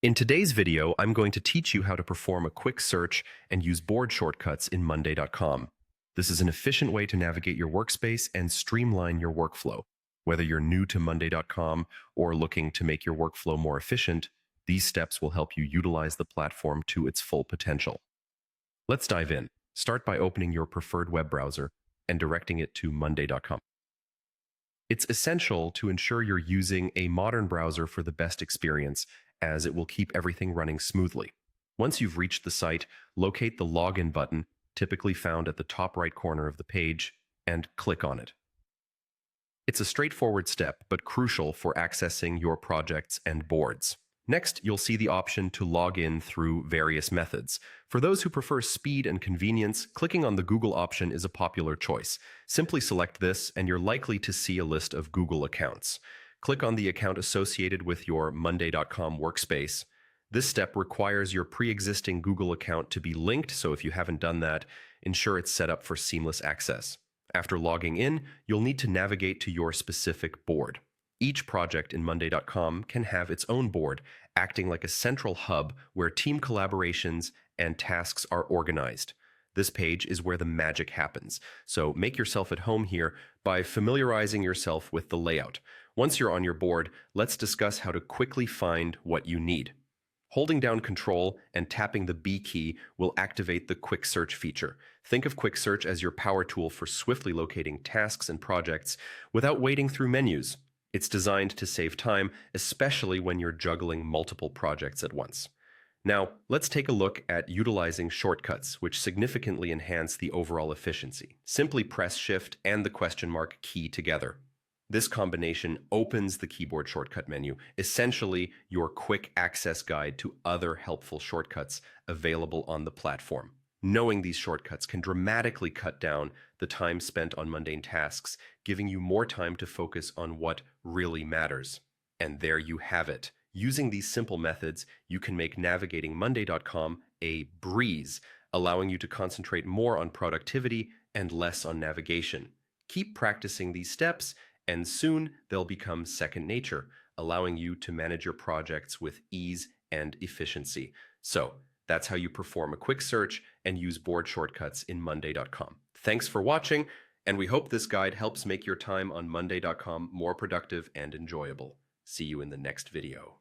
In today's video, I'm going to teach you how to perform a quick search and use board shortcuts in Monday.com. This is an efficient way to navigate your workspace and streamline your workflow. Whether you're new to Monday.com or looking to make your workflow more efficient, these steps will help you utilize the platform to its full potential. Let's dive in. Start by opening your preferred web browser and directing it to Monday.com. It's essential to ensure you're using a modern browser for the best experience, as it will keep everything running smoothly. Once you've reached the site, locate the Login button, typically found at the top right corner of the page, and click on it. It's a straightforward step, but crucial for accessing your projects and boards. Next, you'll see the option to log in through various methods. For those who prefer speed and convenience, clicking on the Google option is a popular choice. Simply select this, and you're likely to see a list of Google accounts. Click on the account associated with your Monday.com workspace. This step requires your pre-existing Google account to be linked, so if you haven't done that, ensure it's set up for seamless access. After logging in, you'll need to navigate to your specific board. Each project in Monday.com can have its own board, acting like a central hub where team collaborations and tasks are organized. This page is where the magic happens, so make yourself at home here by familiarizing yourself with the layout. Once you're on your board, let's discuss how to quickly find what you need. Holding down Control and tapping the B key will activate the Quick Search feature. Think of Quick Search as your power tool for swiftly locating tasks and projects without wading through menus. It's designed to save time, especially when you're juggling multiple projects at once. Now, let's take a look at utilizing shortcuts, which significantly enhance the overall efficiency. Simply press Shift and the question mark key together. This combination opens the keyboard shortcut menu, essentially your quick access guide to other helpful shortcuts available on the platform. Knowing these shortcuts can dramatically cut down the time spent on mundane tasks, giving you more time to focus on what really matters. And there you have it. Using these simple methods, you can make navigating Monday.com a breeze, allowing you to concentrate more on productivity and less on navigation. Keep practicing these steps, and soon they'll become second nature, allowing you to manage your projects with ease and efficiency. So, that's how you perform a quick search and use board shortcuts in Monday.com. Thanks for watching, and we hope this guide helps make your time on Monday.com more productive and enjoyable. See you in the next video.